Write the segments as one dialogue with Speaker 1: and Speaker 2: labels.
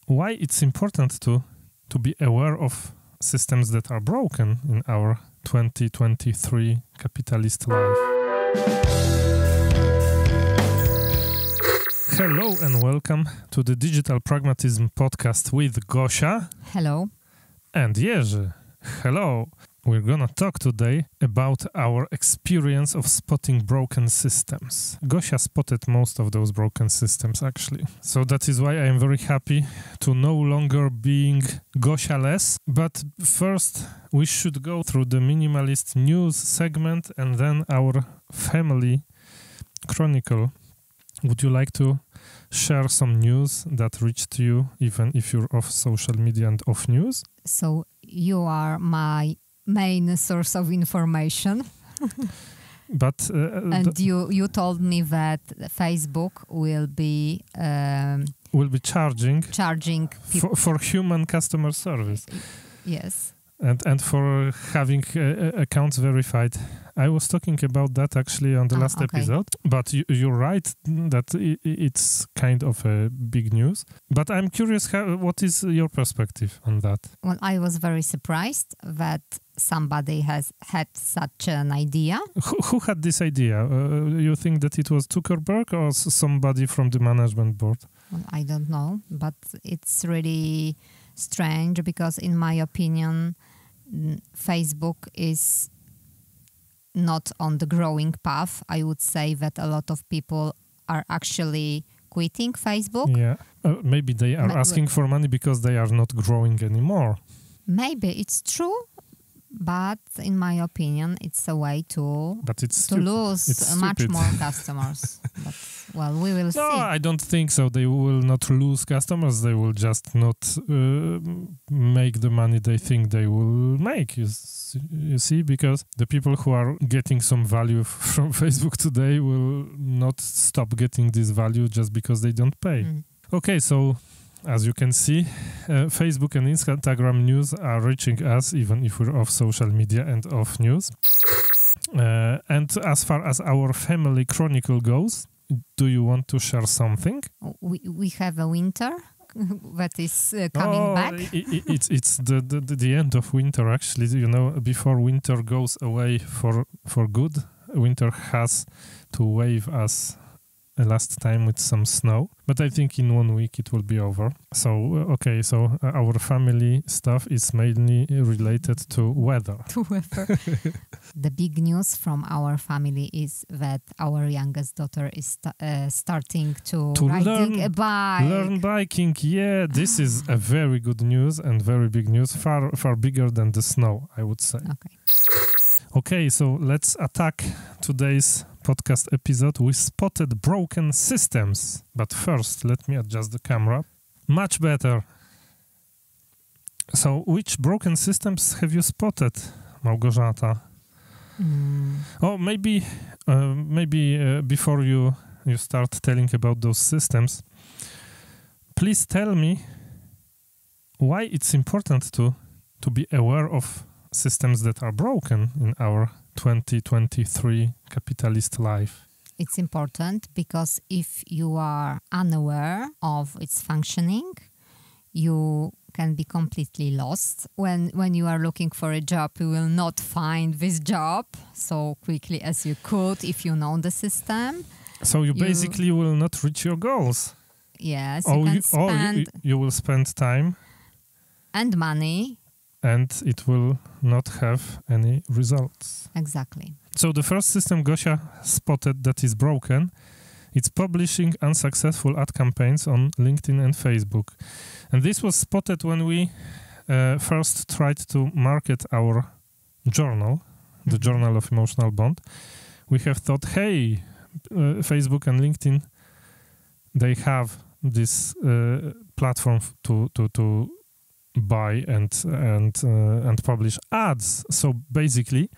Speaker 1: why it's important to be aware of systems that are broken in our 2023 capitalist life. Hello and welcome to the Digital Pragmatism podcast with Gosia.
Speaker 2: Hello.
Speaker 1: And Jerzy. Hello. We're gonna talk today about our experience of spotting broken systems. Gosia spotted most of those broken systems, actually. So that is why I am very happy to no longer being Gosia-less. But first, we should go through the minimalist news segment and then our family chronicle. Would you like to share some news that reached you, even if you're off social media and off news?
Speaker 2: So you are my main source of information.
Speaker 1: But
Speaker 2: and you told me that Facebook will be
Speaker 1: charging for human customer service.
Speaker 2: Yes.
Speaker 1: And for having accounts verified. I was talking about that actually on the last episode. But you're right that it's kind of a big news. But I'm curious, what is your perspective on that?
Speaker 2: Well, I was very surprised that somebody has had such an idea.
Speaker 1: Who had this idea? You think that it was Zuckerberg or somebody from the management board?
Speaker 2: Well, I don't know, but it's really strange because in my opinion, Facebook is not on the growing path. I would say that a lot of people are actually quitting Facebook.
Speaker 1: Yeah, maybe they are asking for money because they are not growing anymore.
Speaker 2: Maybe it's true, but in my opinion, it's a way to lose much more customers. But, well, we will see.
Speaker 1: No, I don't think so. They will not lose customers. They will just not make the money they think they will make. You see, because the people who are getting some value from Facebook today will not stop getting this value just because they don't pay. Okay, so as you can see, Facebook and Instagram news are reaching us even if we're off social media and off news. And as far as our family chronicle goes, do you want to share something?
Speaker 2: We have a winter that is coming back.
Speaker 1: It's the end of winter, actually. You know, before winter goes away for good, winter has to wave us last time with some snow, but I think in 1 week it will be over. So our family stuff is mainly related to weather.
Speaker 2: The big news from our family is that our youngest daughter is starting to riding a bike.
Speaker 1: Learn biking, yeah. This is a very good news and very big news, far bigger than the snow, I would say. Okay, so let's attack today's podcast episode. We spotted broken systems. But first, let me adjust the camera. Much better. So, which broken systems have you spotted, Małgorzata? Oh, maybe before you start telling about those systems, please tell me why it's important to be aware of systems that are broken in our 2023 capitalist life.
Speaker 2: It's important because if you are unaware of its functioning, you can be completely lost. When you are looking for a job, you will not find this job so quickly as you could if you know the system.
Speaker 1: So you basically will not reach your goals.
Speaker 2: Yes,
Speaker 1: you will spend time
Speaker 2: and money,
Speaker 1: and it will not have any results.
Speaker 2: Exactly.
Speaker 1: So the first system Gosia spotted that is broken, it's publishing unsuccessful ad campaigns on LinkedIn and Facebook. And this was spotted when we first tried to market our journal, the Journal of Emotional Bond. We have thought, hey, Facebook and LinkedIn, they have this platform to buy and publish ads. So basically,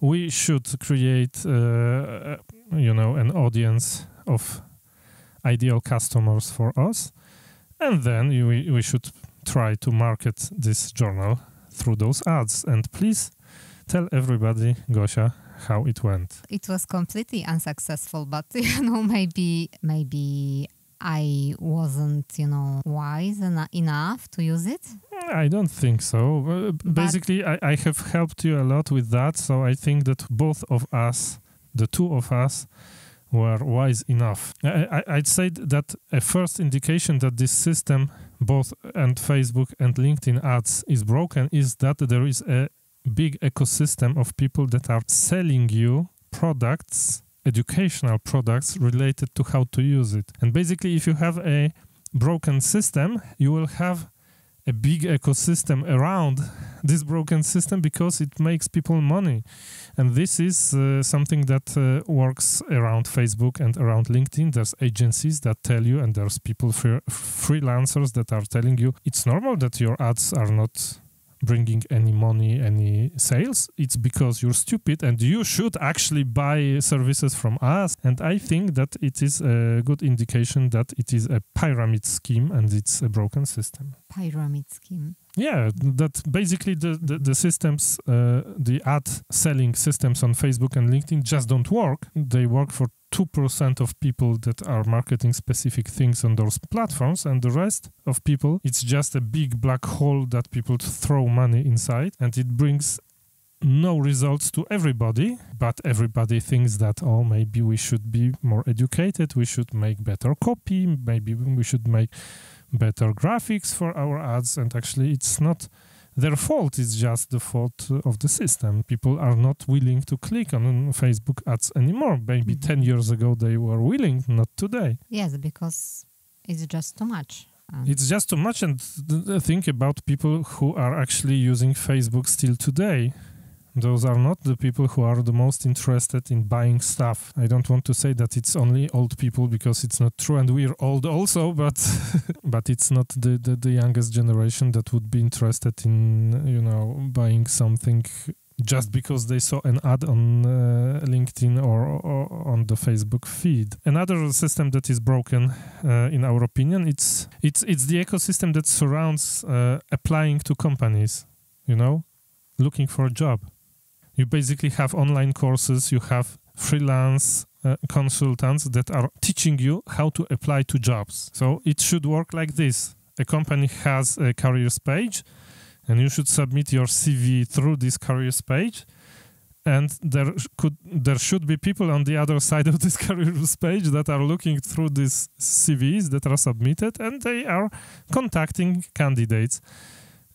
Speaker 1: we should create, an audience of ideal customers for us, and then we should try to market this journal through those ads. And please tell everybody, Gosia, how it went.
Speaker 2: It was completely unsuccessful, but maybe I wasn't, wise enough to use it.
Speaker 1: I don't think so. Basically, I have helped you a lot with that, so I think that both of us, the two of us, were wise enough. I'd say that a first indication that this system, both and Facebook and LinkedIn ads, is broken is that there is a big ecosystem of people that are selling you products, educational products related to how to use it. And basically, if you have a broken system, you will have a big ecosystem around this broken system because it makes people money. And this is something that works around Facebook and around LinkedIn. There's agencies that tell you, and there's people, freelancers that are telling you it's normal that your ads are not bringing any money, any sales. It's because you're stupid and you should actually buy services from us. And I think that it is a good indication that it is a pyramid scheme and it's a broken system.
Speaker 2: Pyramid scheme.
Speaker 1: Yeah, that basically the systems, the ad selling systems on Facebook and LinkedIn just don't work. They work for 2% of people that are marketing specific things on those platforms, and the rest of people, it's just a big black hole that people throw money inside, and it brings no results to everybody, but everybody thinks that, maybe we should be more educated, we should make better copy, maybe we should make better graphics for our ads, and actually it's not their fault, it's just the fault of the system. People are not willing to click on Facebook ads anymore. Maybe 10 years ago they were willing, not today.
Speaker 2: Yes, because it's just too much.
Speaker 1: It's just too much, and think about people who are actually using Facebook still today. Those are not the people who are the most interested in buying stuff. I don't want to say that it's only old people because it's not true, and we're old also, but but it's not the youngest generation that would be interested in, buying something just because they saw an ad on LinkedIn or on the Facebook feed. Another system that is broken, in our opinion, it's the ecosystem that surrounds applying to companies, looking for a job. You basically have online courses, you have freelance consultants that are teaching you how to apply to jobs. So it should work like this. A company has a careers page, and you should submit your CV through this careers page. And there should be people on the other side of this careers page that are looking through these CVs that are submitted, and they are contacting candidates.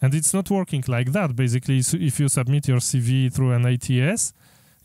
Speaker 1: And it's not working like that. Basically, so if you submit your CV through an ATS,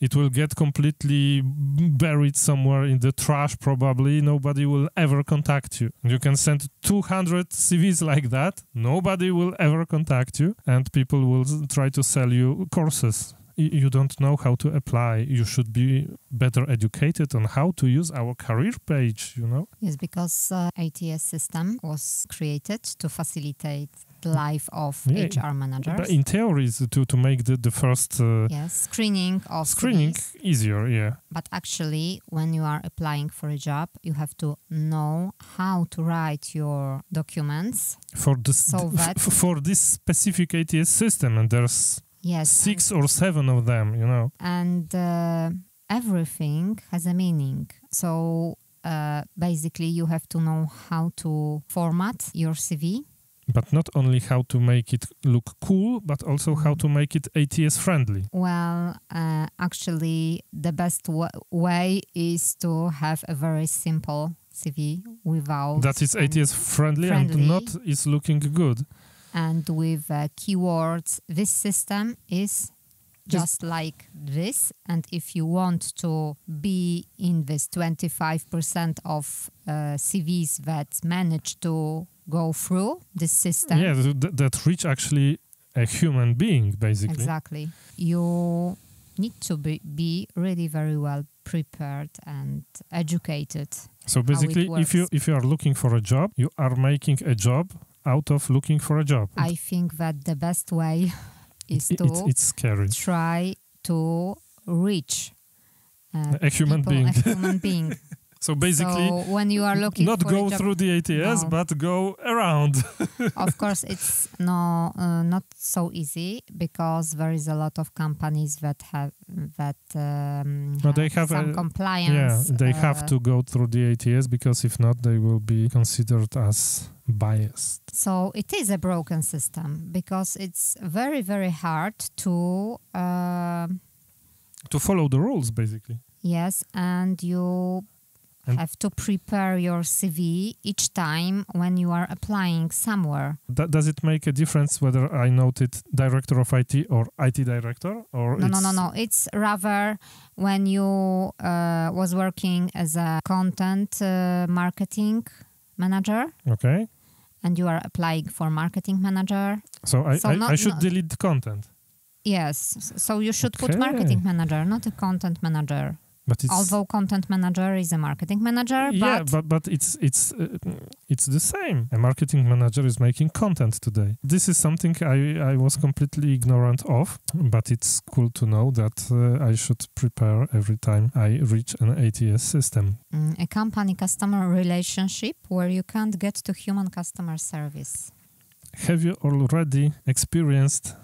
Speaker 1: it will get completely buried somewhere in the trash, probably. Nobody will ever contact you. You can send 200 CVs like that. Nobody will ever contact you, and people will try to sell you courses. You don't know how to apply. You should be better educated on how to use our career page,
Speaker 2: Yes, because ATS system was created to facilitate the life of HR managers.
Speaker 1: But in theory, to make the first
Speaker 2: screening
Speaker 1: CVs easier, yeah.
Speaker 2: But actually, when you are applying for a job, you have to know how to write your documents
Speaker 1: for this specific ATS system, and there's 6 or 7 of them,
Speaker 2: And everything has a meaning. So basically, you have to know how to format your CV.
Speaker 1: But not only how to make it look cool, but also how to make it ATS friendly.
Speaker 2: Well, actually, the best way is to have a very simple CV without...
Speaker 1: That is ATS friendly and not is looking good.
Speaker 2: And with keywords, this system is just like this. And if you want to be in this 25% of CVs that manage to go through this system...
Speaker 1: Yeah, that reach actually a human being, basically.
Speaker 2: Exactly. You need to be really very well prepared and educated.
Speaker 1: So basically, if you are looking for a job, you are making a job out of looking for a job.
Speaker 2: I think that the best way is to
Speaker 1: it's scary.
Speaker 2: Try to reach
Speaker 1: a human
Speaker 2: being.
Speaker 1: So basically,
Speaker 2: when you are looking
Speaker 1: not
Speaker 2: for
Speaker 1: go
Speaker 2: a job,
Speaker 1: through the ATS, but go around.
Speaker 2: Of course, it's not so easy because there is a lot of companies that that
Speaker 1: No, they have
Speaker 2: some
Speaker 1: Yeah,
Speaker 2: compliance.
Speaker 1: they have to go through the ATS, because if not, they will be considered as biased.
Speaker 2: So it is a broken system because it's very, very hard to
Speaker 1: To follow the rules, basically.
Speaker 2: yes, and you
Speaker 1: And-
Speaker 2: have to prepare your CV each time when you are applying somewhere.
Speaker 1: Does it make a difference whether I noted director of IT or IT director? Or
Speaker 2: No. It's rather when you was working as a content marketing manager
Speaker 1: Okay.
Speaker 2: and you are applying for marketing manager.
Speaker 1: So I
Speaker 2: So
Speaker 1: should delete the content.
Speaker 2: Yes, so you should put
Speaker 1: Okay.
Speaker 2: marketing manager, not a content manager.
Speaker 1: But it's
Speaker 2: Although content manager is a marketing manager,
Speaker 1: yeah,
Speaker 2: but
Speaker 1: but it's the same. A marketing manager is making content today. This is something I was completely ignorant of, but it's cool to know that I should prepare every time I reach an ATS system.
Speaker 2: a company customer relationship where you can't get to human customer service.
Speaker 1: Have you already experienced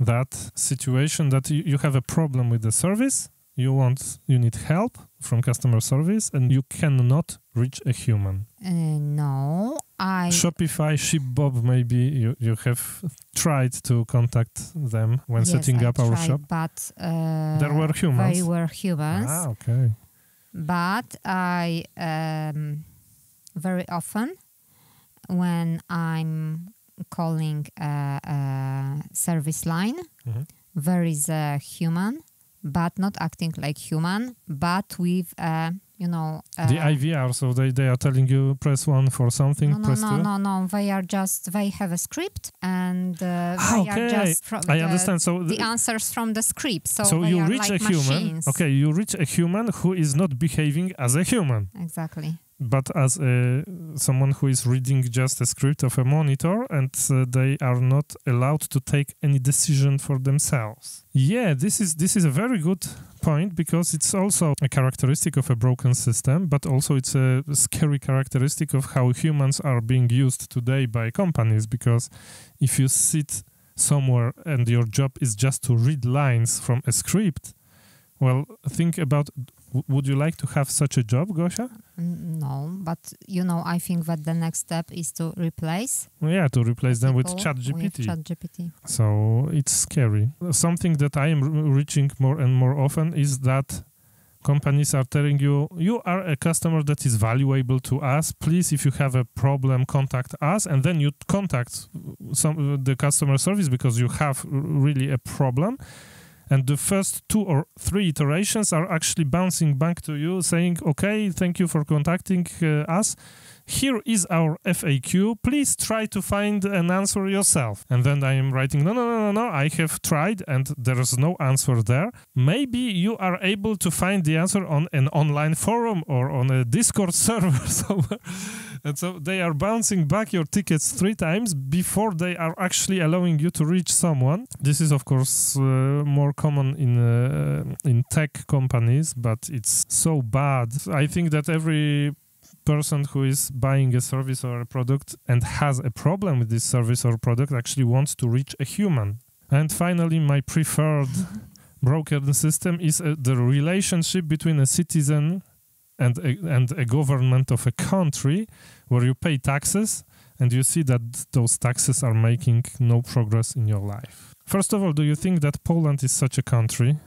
Speaker 1: that situation that you have a problem with the service? You need help from customer service and you cannot reach a human.
Speaker 2: No,
Speaker 1: Shopify, Shipbob, maybe you have tried to contact them when setting up our shop.
Speaker 2: But
Speaker 1: There were humans.
Speaker 2: they were humans.
Speaker 1: Ah, okay.
Speaker 2: But I very often when I'm calling a service line,
Speaker 1: Mhm.
Speaker 2: there is a human, but not acting like human, but with
Speaker 1: The IVR, so they are telling you press 1 for something, press 2?
Speaker 2: No. They have a script and they
Speaker 1: Okay,
Speaker 2: are just
Speaker 1: I understand. So
Speaker 2: the answers from the script. So they
Speaker 1: you
Speaker 2: are
Speaker 1: reach
Speaker 2: like
Speaker 1: a human.
Speaker 2: machines.
Speaker 1: Okay, you reach a human who is not behaving as a human,
Speaker 2: Exactly.
Speaker 1: but as someone who is reading just a script of a monitor, and they are not allowed to take any decision for themselves. Yeah, this is a very good point, because it's also a characteristic of a broken system, but also it's a scary characteristic of how humans are being used today by companies, because if you sit somewhere and your job is just to read lines from a script, well, think about, would you like to have such a job, Gosia?
Speaker 2: No, but I think that the next step is to replace
Speaker 1: Yeah, to replace them with
Speaker 2: people
Speaker 1: ChatGPT.
Speaker 2: ChatGPT.
Speaker 1: So it's scary. Something that I am reaching more and more often is that companies are telling you, you are a customer that is valuable to us. Please, if you have a problem, contact us. And then you contact the customer service because you have really a problem. And the first 2 or 3 iterations are actually bouncing back to you saying, okay, thank you for contacting us. Here is our FAQ. Please try to find an answer yourself. And then I am writing, no, I have tried and there is no answer there. Maybe you are able to find the answer on an online forum or on a Discord server somewhere. And so they are bouncing back your tickets 3 times before they are actually allowing you to reach someone. This is, of course, more common in tech companies, but it's so bad. I think that every person who is buying a service or a product and has a problem with this service or product actually wants to reach a human. And finally, my preferred broken system is the relationship between a citizen and a government of a country, where you pay taxes and you see that those taxes are making no progress in your life. First of all, do you think that Poland is such a country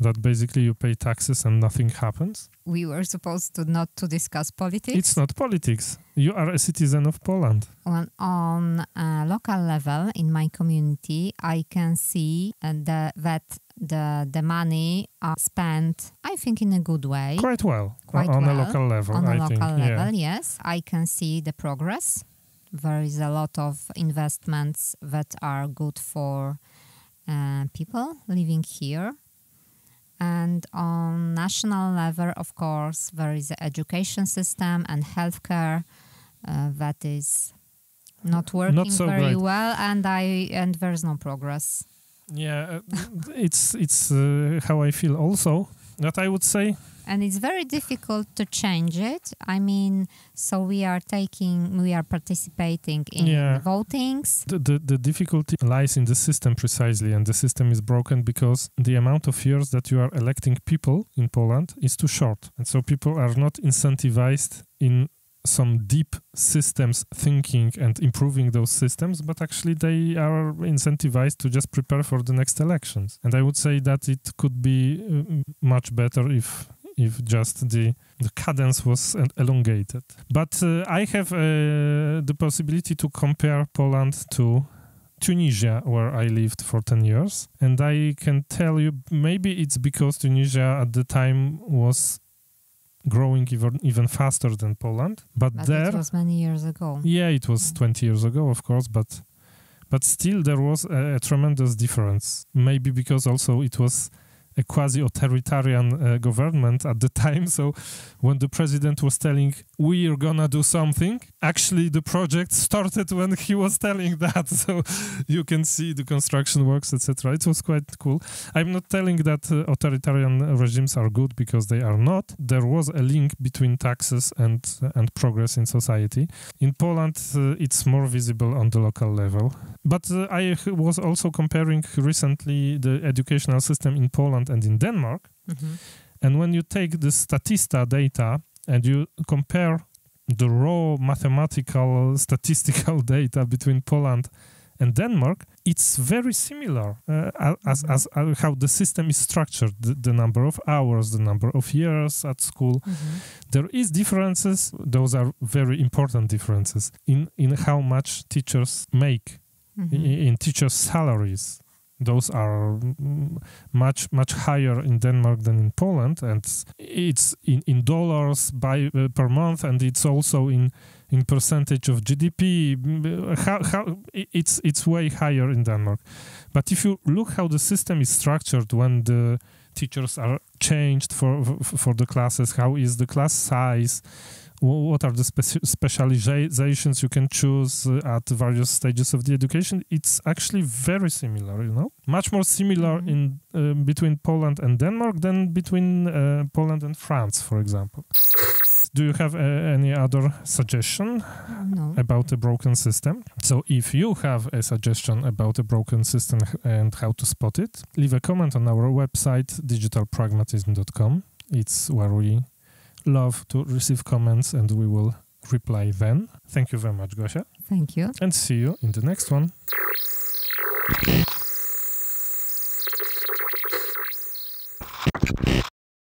Speaker 1: that basically you pay taxes and nothing happens?
Speaker 2: We were supposed to not to discuss politics.
Speaker 1: It's not politics. You are a citizen of Poland.
Speaker 2: Well, on a local level in my community, I can see that the money are spent, I think, in a good way.
Speaker 1: Quite well.
Speaker 2: Quite
Speaker 1: on
Speaker 2: well.
Speaker 1: a local level,
Speaker 2: On a
Speaker 1: I
Speaker 2: local
Speaker 1: think.
Speaker 2: level,
Speaker 1: Yeah.
Speaker 2: yes. I can see the progress. There is a lot of investments that are good for people living here. And on national level, of course, there is an education system and healthcare that is not working
Speaker 1: Not so
Speaker 2: very
Speaker 1: great.
Speaker 2: well, and there's no progress.
Speaker 1: Yeah, it's how I feel also. that I would say.
Speaker 2: And it's very difficult to change it. I mean, so we are participating in votings.
Speaker 1: The difficulty lies in the system precisely, and the system is broken because the amount of years that you are electing people in Poland is too short. And so people are not incentivized in some deep systems thinking and improving those systems, but actually they are incentivized to just prepare for the next elections. And I would say that it could be much better if just the cadence was elongated. But I have the possibility to compare Poland to Tunisia, where I lived for 10 years. And I can tell you, maybe it's because Tunisia at the time was growing even faster than Poland. But there,
Speaker 2: it was many years ago.
Speaker 1: Yeah, it was 20 years ago, of course, but still there was a tremendous difference. Maybe because also it was a quasi-authoritarian government at the time. So when the president was telling, we're gonna do something, actually the project started when he was telling that. So you can see the construction works, etc. It was quite cool. I'm not telling that authoritarian regimes are good, because they are not. There was a link between taxes and progress in society. In Poland, it's more visible on the local level. But I was also comparing recently the educational system in Poland and in Denmark. Mm-hmm. And when you take the Statista data and you compare the raw mathematical statistical data between Poland and Denmark, it's very similar as how the system is structured, the number of hours, the number of years at school. Mm-hmm. There is differences. Those are very important differences in how much teachers make. Mm-hmm. In teachers' salaries. Those are much higher in Denmark than in Poland, and it's in dollars per month, and it's also in percentage of GDP. It's way higher in Denmark. But if you look how the system is structured when the teachers are changed for the classes, how is the class size, what are the specializations you can choose at various stages of the education, it's actually very similar, Much more similar in between Poland and Denmark than between Poland and France, for example. Do you have any other suggestion about a broken system? So if you have a suggestion about a broken system and how to spot it, leave a comment on our website, digitalpragmatism.com. It's where we love to receive comments, and we will reply then. Thank you very much, Gosia.
Speaker 2: Thank you.
Speaker 1: And see you in the next one.